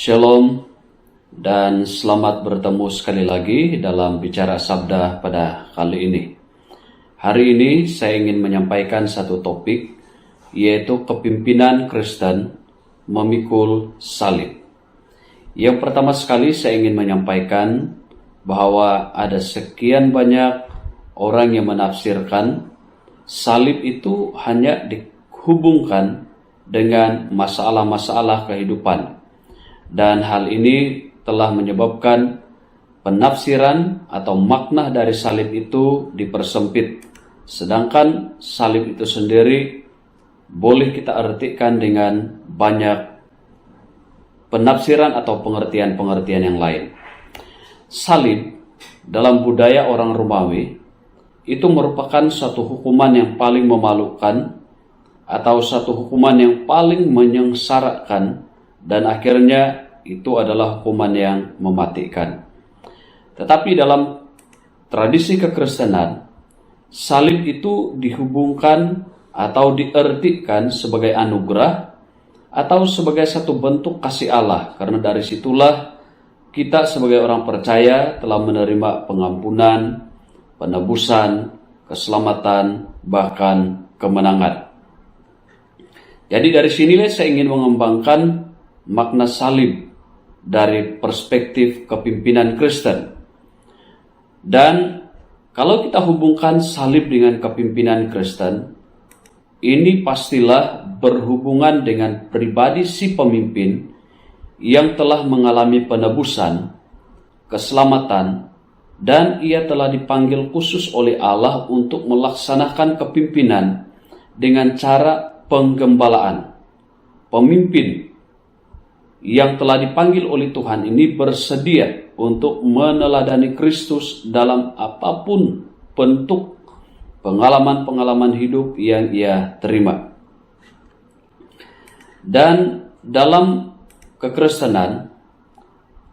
Shalom dan selamat bertemu sekali lagi dalam Bicara Sabda pada kali ini. Hari ini saya ingin menyampaikan satu topik, yaitu kepimpinan Kristen memikul salib. Yang pertama sekali saya ingin menyampaikan bahwa ada sekian banyak orang yang menafsirkan salib itu hanya dihubungkan dengan masalah-masalah kehidupan. Dan hal ini telah menyebabkan penafsiran atau makna dari salib itu dipersempit. Sedangkan salib itu sendiri boleh kita artikan dengan banyak penafsiran atau pengertian-pengertian yang lain. Salib dalam budaya orang Romawi itu merupakan suatu hukuman yang paling memalukan atau satu hukuman yang paling menyengsarakan, dan akhirnya itu adalah hukuman yang mematikan. Tetapi dalam tradisi kekristenan, salib itu dihubungkan atau diartikan sebagai anugerah atau sebagai satu bentuk kasih Allah, karena dari situlah kita sebagai orang percaya telah menerima pengampunan, penebusan, keselamatan, bahkan kemenangan. Jadi dari sinilah saya ingin mengembangkan makna salib dari perspektif kepimpinan Kristen. Dan kalau kita hubungkan salib dengan kepimpinan Kristen, ini pastilah berhubungan dengan pribadi si pemimpin yang telah mengalami penebusan, keselamatan, dan ia telah dipanggil khusus oleh Allah untuk melaksanakan kepimpinan dengan cara penggembalaan. Pemimpin yang telah dipanggil oleh Tuhan ini bersedia untuk meneladani Kristus dalam apapun bentuk pengalaman-pengalaman hidup yang ia terima. Dan dalam kekristenan,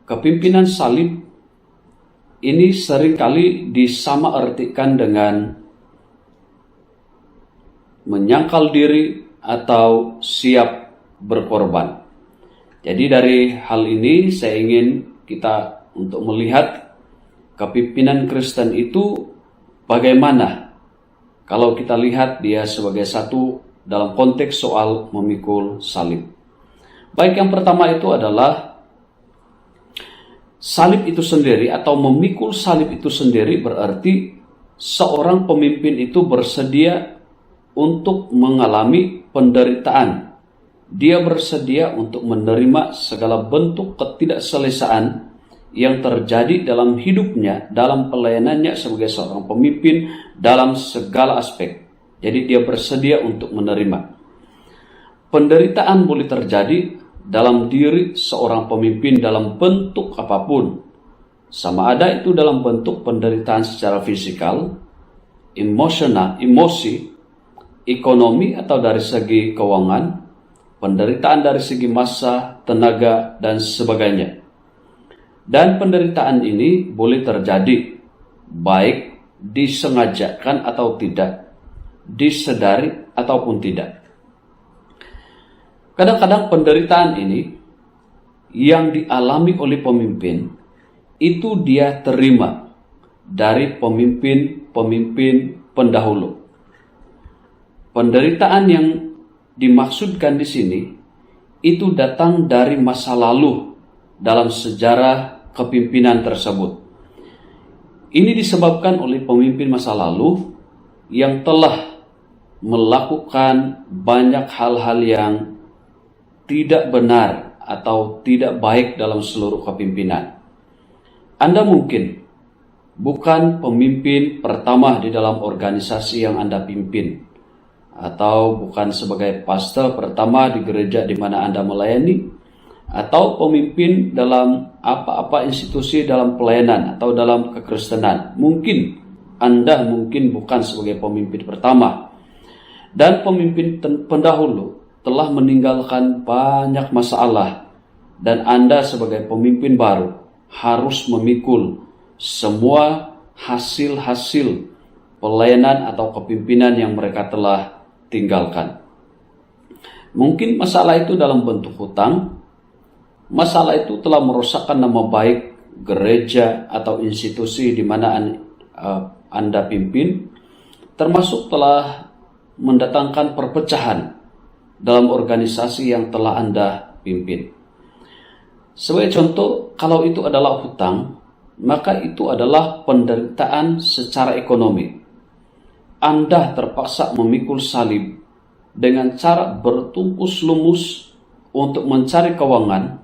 kepimpinan salib ini seringkali disamaartikan dengan menyangkal diri atau siap berkorban. Jadi dari hal ini saya ingin kita untuk melihat kepimpinan Kristen itu bagaimana kalau kita lihat dia sebagai satu dalam konteks soal memikul salib. Baik, yang pertama itu adalah salib itu sendiri atau memikul salib itu sendiri berarti seorang pemimpin itu bersedia untuk mengalami penderitaan. Dia bersedia untuk menerima segala bentuk ketidakselesaan yang terjadi dalam hidupnya, dalam pelayanannya sebagai seorang pemimpin dalam segala aspek. Jadi dia bersedia untuk menerima. Penderitaan boleh terjadi dalam diri seorang pemimpin dalam bentuk apapun. Sama ada itu dalam bentuk penderitaan secara fisikal, emosional, emosi, ekonomi atau dari segi keuangan, penderitaan dari segi masa, tenaga, dan sebagainya. Dan penderitaan ini boleh terjadi baik disengajakan atau tidak, disadari ataupun tidak. Kadang-kadang penderitaan ini yang dialami oleh pemimpin itu dia terima dari pemimpin-pemimpin pendahulu. Penderitaan yang dimaksudkan di sini itu datang dari masa lalu dalam sejarah kepimpinan tersebut. Ini disebabkan oleh pemimpin masa lalu yang telah melakukan banyak hal-hal yang tidak benar atau tidak baik dalam seluruh kepimpinan. Anda mungkin bukan pemimpin pertama di dalam organisasi yang Anda pimpin, atau bukan sebagai pastor pertama di gereja di mana Anda melayani, atau pemimpin dalam apa-apa institusi dalam pelayanan atau dalam kekristenan. Mungkin Anda bukan sebagai pemimpin pertama, dan pemimpin pendahulu telah meninggalkan banyak masalah, dan Anda sebagai pemimpin baru harus memikul semua hasil-hasil pelayanan atau kepimpinan yang mereka telah tinggalkan. Mungkin masalah itu dalam bentuk hutang, Masalah itu telah merosakkan nama baik gereja atau institusi di mana Anda pimpin, termasuk telah mendatangkan perpecahan dalam organisasi yang telah Anda pimpin. Sebagai contoh, kalau itu adalah hutang, maka itu adalah penderitaan secara ekonomi. Anda terpaksa memikul salib dengan cara bertungkus lumus untuk mencari keuangan,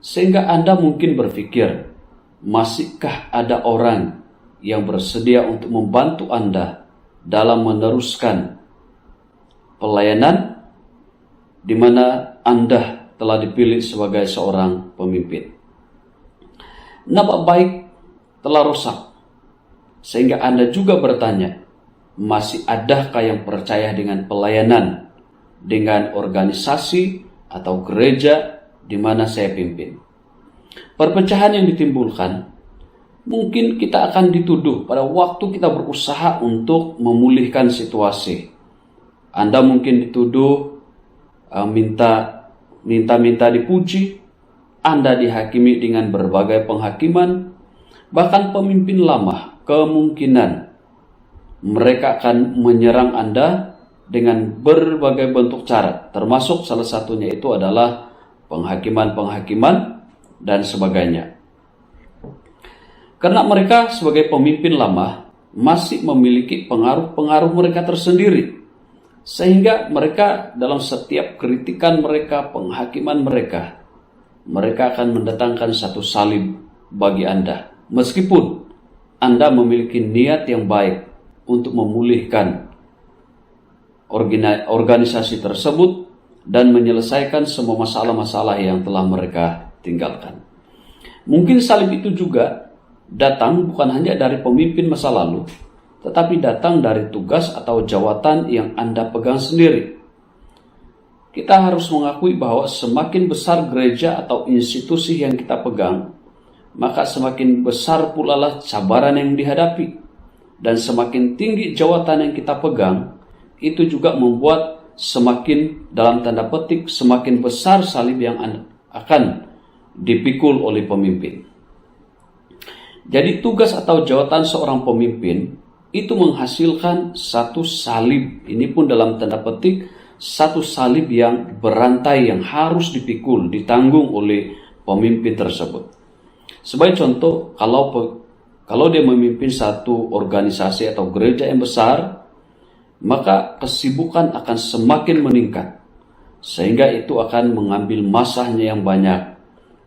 sehingga Anda mungkin berpikir, masihkah ada orang yang bersedia untuk membantu Anda dalam meneruskan pelayanan di mana Anda telah dipilih sebagai seorang pemimpin. Nama baik telah rusak, sehingga Anda juga bertanya, masih adakah yang percaya dengan pelayanan, dengan organisasi atau gereja di mana saya pimpin? Perpecahan yang ditimbulkan, mungkin kita akan dituduh pada waktu kita berusaha untuk memulihkan situasi. Anda mungkin dituduh minta dipuji, Anda dihakimi dengan berbagai penghakiman, bahkan pemimpin lama kemungkinan mereka akan menyerang Anda dengan berbagai bentuk cara, termasuk salah satunya itu adalah penghakiman dan sebagainya. Karena mereka sebagai pemimpin lama masih memiliki pengaruh-pengaruh mereka tersendiri, sehingga mereka dalam setiap kritikan mereka, penghakiman mereka akan mendatangkan satu salib bagi Anda, meskipun Anda memiliki niat yang baik untuk memulihkan organisasi tersebut dan menyelesaikan semua masalah-masalah yang telah mereka tinggalkan. Mungkin salib itu juga datang bukan hanya dari pemimpin masa lalu, tetapi datang dari tugas atau jawatan yang Anda pegang sendiri. Kita harus mengakui bahwa semakin besar gereja atau institusi yang kita pegang, maka semakin besar pula lah cabaran yang dihadapi. Dan semakin tinggi jawatan yang kita pegang, itu juga membuat semakin, dalam tanda petik, semakin besar salib yang akan dipikul oleh pemimpin. Jadi tugas atau jawatan seorang pemimpin itu menghasilkan satu salib. Ini pun dalam tanda petik satu salib yang berantai yang harus dipikul, ditanggung oleh pemimpin tersebut. Sebagai contoh, kalau dia memimpin satu organisasi atau gereja yang besar, maka kesibukan akan semakin meningkat, sehingga itu akan mengambil masanya yang banyak,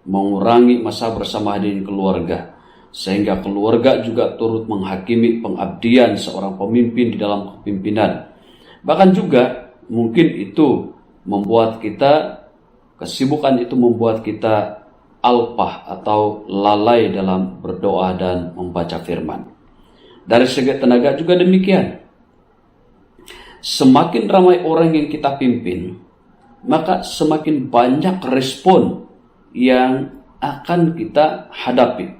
mengurangi masa bersama dengan keluarga, sehingga keluarga juga turut menghakimi pengabdian seorang pemimpin di dalam kepimpinan. Bahkan juga mungkin itu membuat kita, kesibukan itu membuat kita alpah atau lalai dalam berdoa dan membaca firman. Dari segi tenaga juga demikian. Semakin ramai orang yang kita pimpin, maka semakin banyak respon yang akan kita hadapi.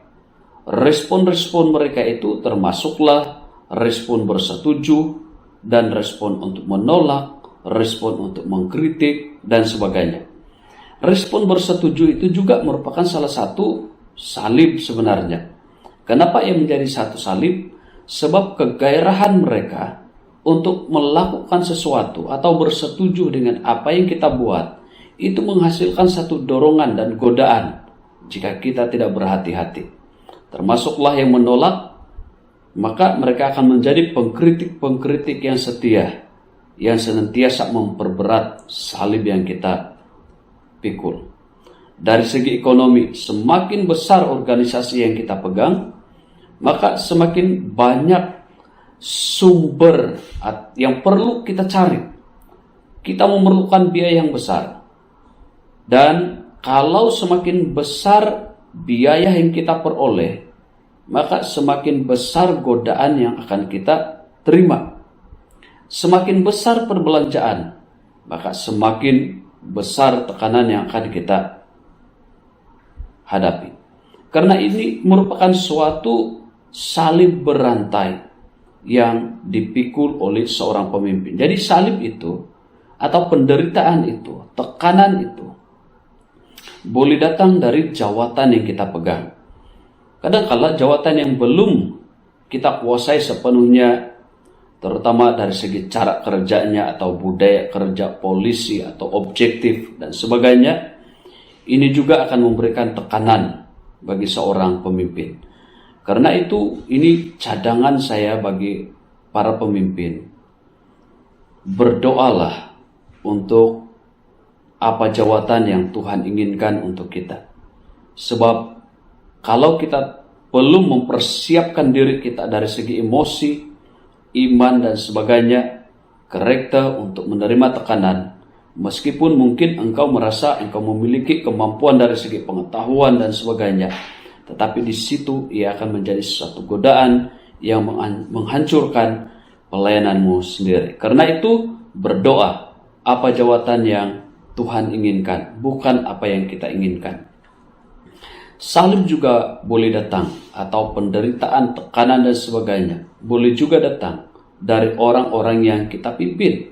Respon-respon mereka itu termasuklah respon bersetuju dan respon untuk menolak, respon untuk mengkritik, dan sebagainya. Respon bersetuju itu juga merupakan salah satu salib sebenarnya. Kenapa ia menjadi satu salib? Sebab kegairahan mereka untuk melakukan sesuatu atau bersetuju dengan apa yang kita buat, itu menghasilkan satu dorongan dan godaan jika kita tidak berhati-hati. Termasuklah yang menolak, maka mereka akan menjadi pengkritik-pengkritik yang setia, yang senantiasa memperberat salib yang kita pikul. Dari segi ekonomi, semakin besar organisasi yang kita pegang, maka semakin banyak sumber yang perlu kita cari. Kita memerlukan biaya yang besar. Dan kalau semakin besar biaya yang kita peroleh, maka semakin besar godaan yang akan kita terima. Semakin besar perbelanjaan, maka semakin besar tekanan yang akan kita hadapi. Karena ini merupakan suatu salib berantai yang dipikul oleh seorang pemimpin. Jadi salib itu atau penderitaan itu, tekanan itu boleh datang dari jawatan yang kita pegang. Kadang-kala jawatan yang belum kita kuasai sepenuhnya, terutama dari segi cara kerjanya atau budaya kerja polisi atau objektif dan sebagainya, ini juga akan memberikan tekanan bagi seorang pemimpin. Karena itu, ini cadangan saya bagi para pemimpin. Berdoalah untuk apa jawatan yang Tuhan inginkan untuk kita. Sebab kalau kita belum mempersiapkan diri kita dari segi emosi, iman dan sebagainya, karakter untuk menerima tekanan, meskipun mungkin engkau merasa engkau memiliki kemampuan dari segi pengetahuan dan sebagainya, tetapi di situ ia akan menjadi suatu godaan yang menghancurkan pelayananmu sendiri. Karena itu, berdoa apa jawatan yang Tuhan inginkan, bukan apa yang kita inginkan. Salib juga boleh datang, atau penderitaan, tekanan dan sebagainya boleh juga datang dari orang-orang yang kita pimpin.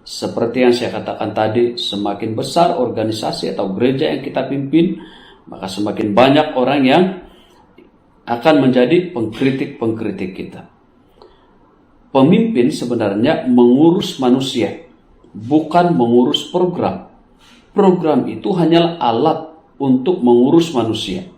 Seperti yang saya katakan tadi, semakin besar organisasi atau gereja yang kita pimpin, maka semakin banyak orang yang akan menjadi pengkritik-pengkritik kita. Pemimpin sebenarnya mengurus manusia, bukan mengurus program. Program itu hanyalah alat untuk mengurus manusia.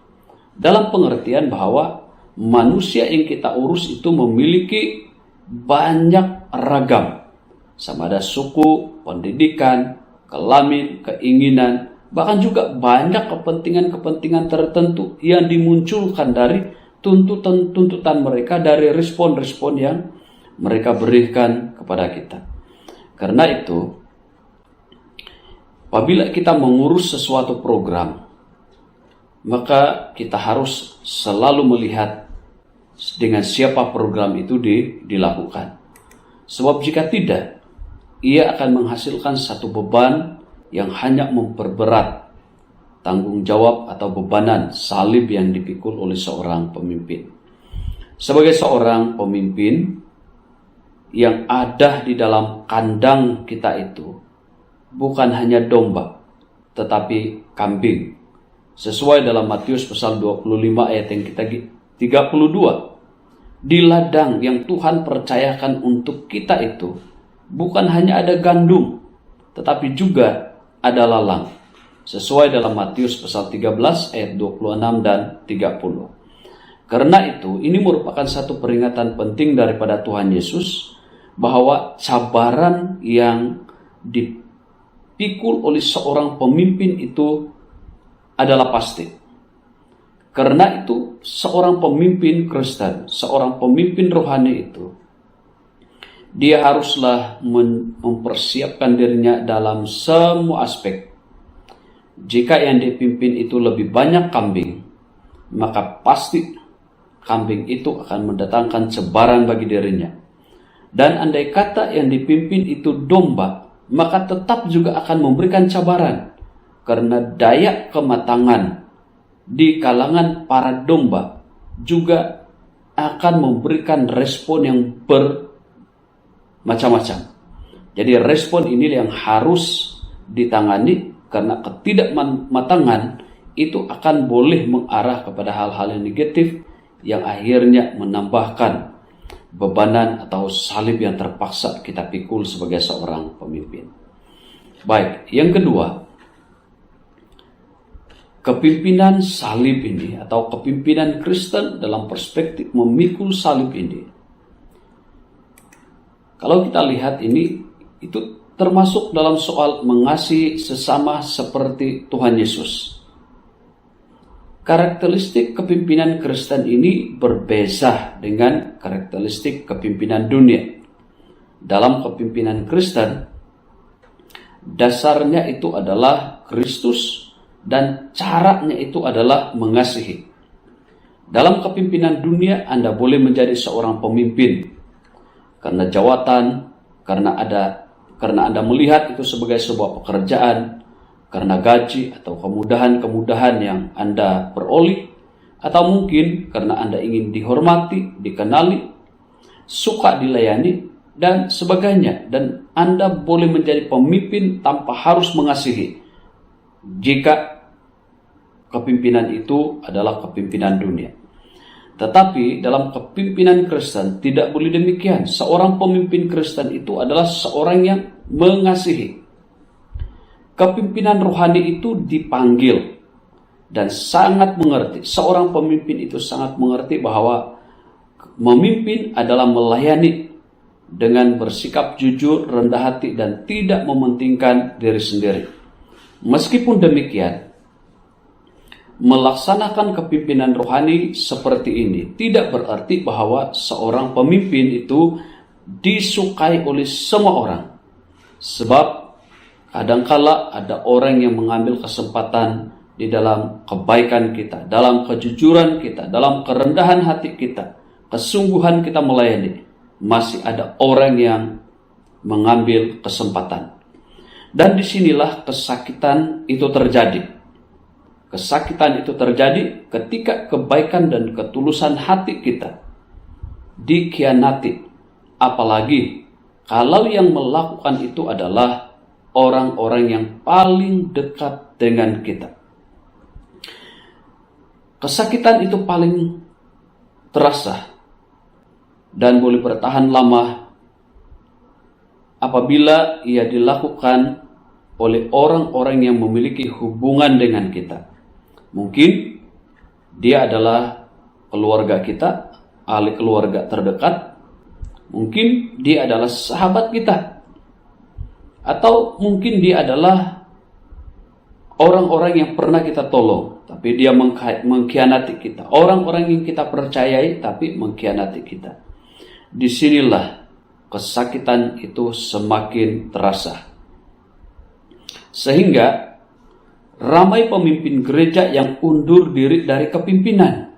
Dalam pengertian bahwa manusia yang kita urus itu memiliki banyak ragam. Sama ada suku, pendidikan, kelamin, keinginan, bahkan juga banyak kepentingan-kepentingan tertentu yang dimunculkan dari tuntutan mereka, dari respon-respon yang mereka berikan kepada kita. Karena itu, apabila kita mengurus sesuatu program, maka kita harus selalu melihat dengan siapa program itu dilakukan. Sebab jika tidak, ia akan menghasilkan satu beban yang hanya memperberat tanggung jawab atau bebanan salib yang dipikul oleh seorang pemimpin. Sebagai seorang pemimpin yang ada di dalam kandang kita itu, bukan hanya domba, tetapi kambing. Sesuai dalam Matius pasal 25 ayat yang kita 32. Di ladang yang Tuhan percayakan untuk kita itu, bukan hanya ada gandum, tetapi juga ada lalang. Sesuai dalam Matius pasal 13 ayat 26 dan 30. Karena itu, ini merupakan satu peringatan penting daripada Tuhan Yesus, bahwa cabaran yang dipikul oleh seorang pemimpin itu adalah pasti. Karena itu, seorang pemimpin Kristen, seorang pemimpin rohani itu, dia haruslah mempersiapkan dirinya dalam semua aspek. Jika yang dipimpin itu lebih banyak kambing, maka pasti kambing itu akan mendatangkan cebaran bagi dirinya. Dan andai kata yang dipimpin itu domba, maka tetap juga akan memberikan cabaran. Karena daya kematangan di kalangan para domba juga akan memberikan respon yang bermacam-macam. Jadi respon ini yang harus ditangani, karena ketidakmatangan itu akan boleh mengarah kepada hal-hal yang negatif yang akhirnya menambahkan bebanan atau salib yang terpaksa kita pikul sebagai seorang pemimpin. Baik, yang kedua, kepimpinan salib ini atau kepimpinan Kristen dalam perspektif memikul salib ini, kalau kita lihat ini, itu termasuk dalam soal mengasihi sesama seperti Tuhan Yesus. Karakteristik kepimpinan Kristen ini berbeda dengan karakteristik kepimpinan dunia. Dalam kepimpinan Kristen, dasarnya itu adalah Kristus, dan caranya itu adalah mengasihi. Dalam kepimpinan dunia, Anda boleh menjadi seorang pemimpin karena jawatan, karena Anda melihat itu sebagai sebuah pekerjaan, karena gaji atau kemudahan-kemudahan yang Anda peroleh, atau mungkin karena Anda ingin dihormati, dikenali, suka dilayani, dan sebagainya. Dan Anda boleh menjadi pemimpin tanpa harus mengasihi, jika kepimpinan itu adalah kepimpinan dunia. Tetapi dalam kepimpinan Kristen tidak boleh demikian. Seorang pemimpin Kristen itu adalah seorang yang mengasihi. Kepimpinan rohani itu dipanggil dan sangat mengerti. Seorang pemimpin itu sangat mengerti bahwa memimpin adalah melayani dengan bersikap jujur, rendah hati, dan tidak mementingkan diri sendiri. Meskipun demikian, melaksanakan kepimpinan rohani seperti ini tidak berarti bahwa seorang pemimpin itu disukai oleh semua orang. Sebab kadangkala ada orang yang mengambil kesempatan di dalam kebaikan kita, dalam kejujuran kita, dalam kerendahan hati kita, kesungguhan kita melayani. Masih ada orang yang mengambil kesempatan. Dan disinilah kesakitan itu terjadi. Kesakitan itu terjadi ketika kebaikan dan ketulusan hati kita dikhianati. Apalagi kalau yang melakukan itu adalah orang-orang yang paling dekat dengan kita. Kesakitan itu paling terasa dan boleh bertahan lama apabila ia dilakukan oleh orang-orang yang memiliki hubungan dengan kita. Mungkin dia adalah keluarga kita, ahli keluarga terdekat. Mungkin dia adalah sahabat kita. Atau mungkin dia adalah orang-orang yang pernah kita tolong, tapi dia mengkhianati kita. Orang-orang yang kita percayai, tapi mengkhianati kita. Disinilah kesakitan itu semakin terasa. Sehingga ramai pemimpin gereja yang undur diri dari kepimpinan.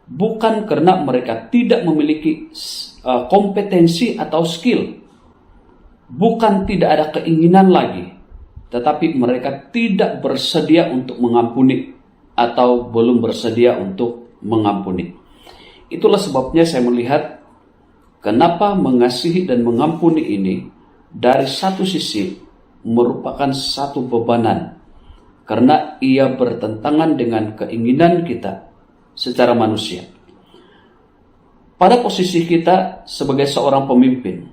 Bukan karena mereka tidak memiliki kompetensi atau skill. Bukan tidak ada keinginan lagi. Tetapi mereka tidak bersedia untuk mengampuni. Atau belum bersedia untuk mengampuni. Itulah sebabnya saya melihat kenapa mengasihi dan mengampuni ini dari satu sisi merupakan satu bebanan. Karena ia bertentangan dengan keinginan kita secara manusia. Pada posisi kita sebagai seorang pemimpin,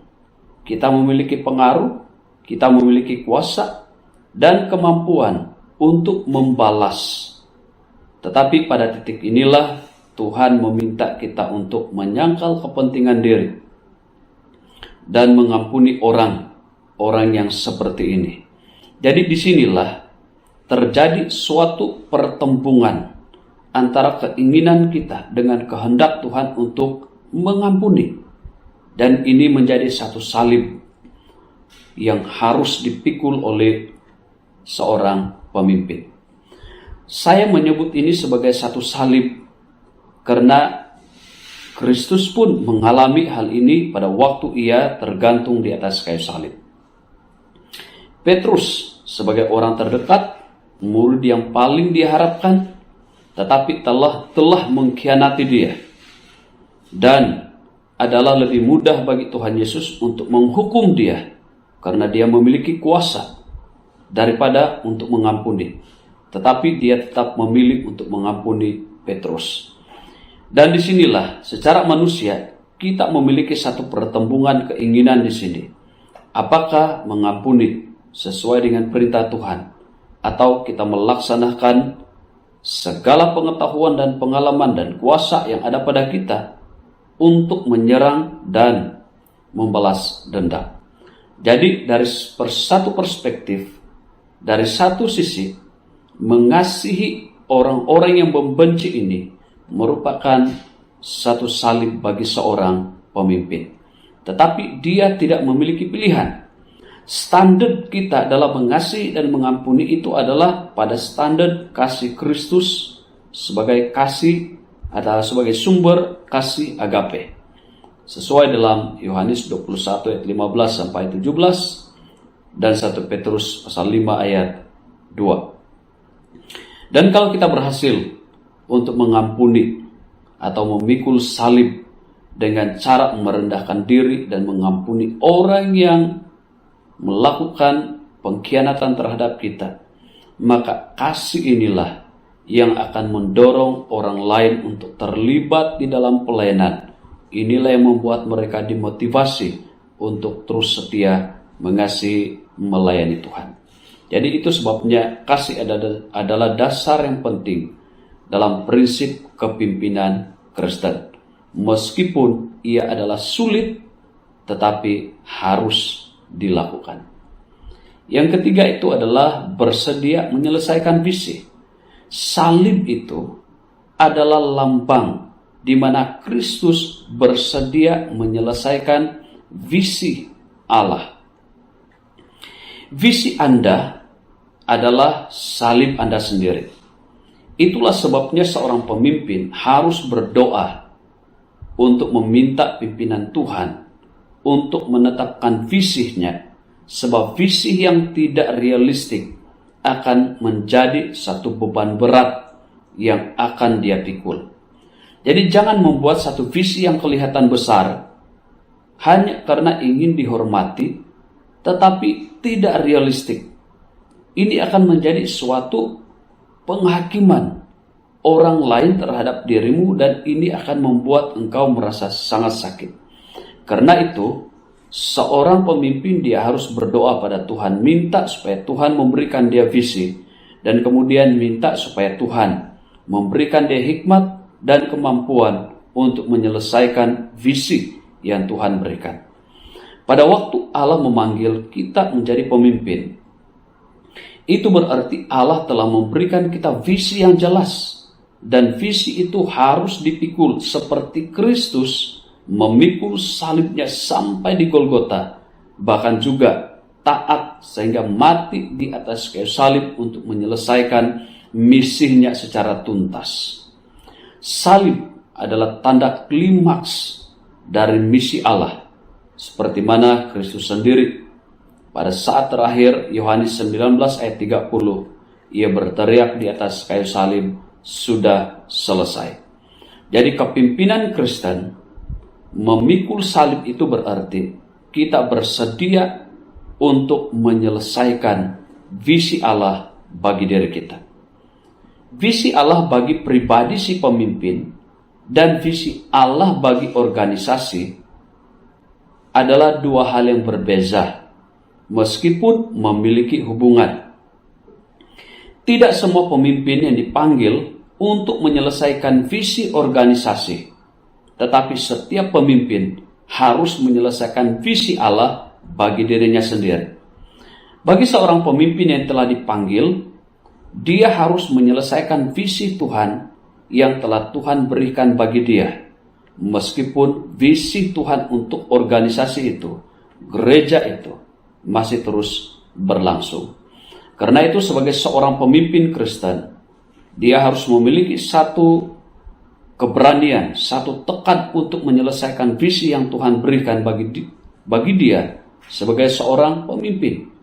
kita memiliki pengaruh, kita memiliki kuasa, dan kemampuan untuk membalas. Tetapi pada titik inilah Tuhan meminta kita untuk menyangkal kepentingan diri dan mengampuni orang yang seperti ini. Jadi disinilah terjadi suatu pertembungan antara keinginan kita dengan kehendak Tuhan untuk mengampuni. Dan ini menjadi satu salib yang harus dipikul oleh seorang pemimpin. Saya menyebut ini sebagai satu salib karena Kristus pun mengalami hal ini pada waktu ia tergantung di atas kayu salib. Petrus sebagai orang terdekat, murid yang paling diharapkan, tetapi telah mengkhianati dia. Dan adalah lebih mudah bagi Tuhan Yesus untuk menghukum dia karena dia memiliki kuasa daripada untuk mengampuni. Tetapi dia tetap memilih untuk mengampuni Petrus. Dan disinilah secara manusia kita memiliki satu pertembungan keinginan di sini. Apakah mengampuni sesuai dengan perintah Tuhan? Atau kita melaksanakan segala pengetahuan dan pengalaman dan kuasa yang ada pada kita untuk menyerang dan membalas dendam. Jadi dari satu perspektif, dari satu sisi, mengasihi orang-orang yang membenci ini merupakan satu salib bagi seorang pemimpin. Tetapi dia tidak memiliki pilihan. Standar kita dalam mengasihi dan mengampuni itu adalah pada standar kasih Kristus sebagai kasih adalah sebagai sumber kasih agape. Sesuai dalam Yohanes 21 ayat 15 sampai 17 dan 1 Petrus pasal 5 ayat 2. Dan kalau kita berhasil untuk mengampuni atau memikul salib dengan cara merendahkan diri dan mengampuni orang yang melakukan pengkhianatan terhadap kita, maka kasih inilah yang akan mendorong orang lain untuk terlibat di dalam pelayanan. Inilah yang membuat mereka dimotivasi untuk terus setia mengasihi, melayani Tuhan. Jadi itu sebabnya kasih adalah dasar yang penting dalam prinsip kepimpinan Kristen. Meskipun ia adalah sulit, tetapi harus dilakukan. Yang ketiga itu adalah bersedia menyelesaikan visi. Salib itu adalah lambang di mana Kristus bersedia menyelesaikan visi Allah. Visi Anda adalah salib Anda sendiri. Itulah sebabnya seorang pemimpin harus berdoa untuk meminta pimpinan Tuhan untuk menetapkan visinya, sebab visi yang tidak realistik akan menjadi satu beban berat yang akan dia pikul. Jadi jangan membuat satu visi yang kelihatan besar hanya karena ingin dihormati, tetapi tidak realistik. Ini akan menjadi suatu penghakiman orang lain terhadap dirimu, dan ini akan membuat engkau merasa sangat sakit. Karena itu, seorang pemimpin dia harus berdoa pada Tuhan, minta supaya Tuhan memberikan dia visi, dan kemudian minta supaya Tuhan memberikan dia hikmat dan kemampuan untuk menyelesaikan visi yang Tuhan berikan. Pada waktu Allah memanggil kita menjadi pemimpin, itu berarti Allah telah memberikan kita visi yang jelas, dan visi itu harus dipikul seperti Kristus memikul salibnya sampai di Golgota, bahkan juga taat sehingga mati di atas kayu salib untuk menyelesaikan misinya secara tuntas. Salib adalah tanda klimaks dari misi Allah, seperti mana Kristus sendiri pada saat terakhir Yohanes 19 ayat 30, ia berteriak di atas kayu salib, sudah selesai. Jadi kepimpinan Kristen memikul salib itu berarti kita bersedia untuk menyelesaikan visi Allah bagi diri kita. Visi Allah bagi pribadi si pemimpin dan visi Allah bagi organisasi adalah dua hal yang berbeda, meskipun memiliki hubungan. Tidak semua pemimpin yang dipanggil untuk menyelesaikan visi organisasi, tetapi setiap pemimpin harus menyelesaikan visi Allah bagi dirinya sendiri. Bagi seorang pemimpin yang telah dipanggil, dia harus menyelesaikan visi Tuhan yang telah Tuhan berikan bagi dia. Meskipun visi Tuhan untuk organisasi itu, gereja itu, masih terus berlangsung. Karena itu sebagai seorang pemimpin Kristen, dia harus memiliki satu keberanian, satu tekad untuk menyelesaikan visi yang Tuhan berikan bagi dia sebagai seorang pemimpin.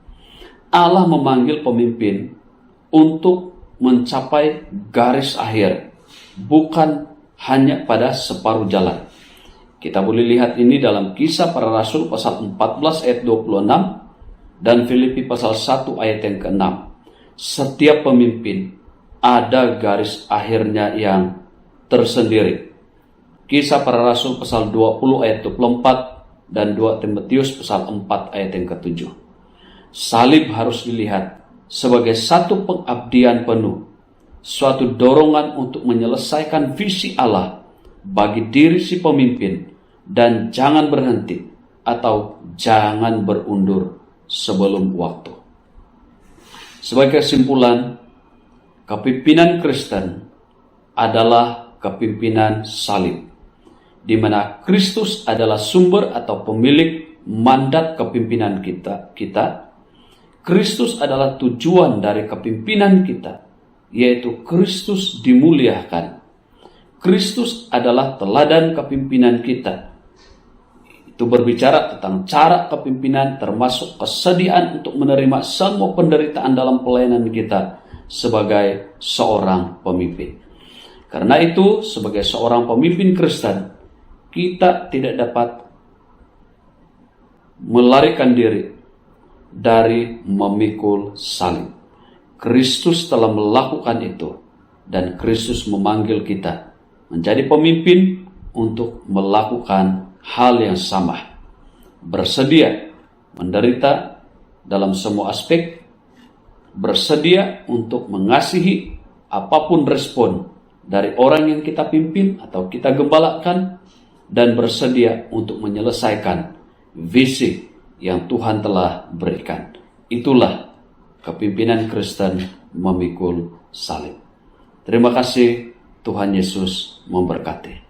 Allah memanggil pemimpin untuk mencapai garis akhir, bukan hanya pada separuh jalan. Kita boleh lihat ini dalam Kisah Para Rasul pasal 14 ayat 26 dan Filipi pasal 1 ayat yang ke-6. Setiap pemimpin ada garis akhirnya yang tersendiri. Kisah Para Rasul pasal 20 ayat 24 dan 2 Timotius pasal 4 ayat yang ke-7. Salib harus dilihat sebagai satu pengabdian penuh, suatu dorongan untuk menyelesaikan visi Allah bagi diri si pemimpin, dan jangan berhenti atau jangan berundur sebelum waktu. Sebagai kesimpulan, kepimpinan Kristen adalah kepimpinan salib, di mana Kristus adalah sumber atau pemilik mandat kepimpinan kita. Kristus adalah tujuan dari kepimpinan kita, yaitu Kristus dimuliakan. Kristus adalah teladan kepimpinan kita. Itu berbicara tentang cara kepimpinan, termasuk kesediaan untuk menerima semua penderitaan dalam pelayanan kita sebagai seorang pemimpin. Karena itu, sebagai seorang pemimpin Kristen, kita tidak dapat melarikan diri dari memikul salib. Kristus telah melakukan itu, dan Kristus memanggil kita menjadi pemimpin untuk melakukan hal yang sama. Bersedia menderita dalam semua aspek, bersedia untuk mengasihi apapun respon dari orang yang kita pimpin atau kita gembalakan, dan bersedia untuk menyelesaikan visi yang Tuhan telah berikan. Itulah kepimpinan Kristen memikul salib. Terima kasih, Tuhan Yesus memberkati.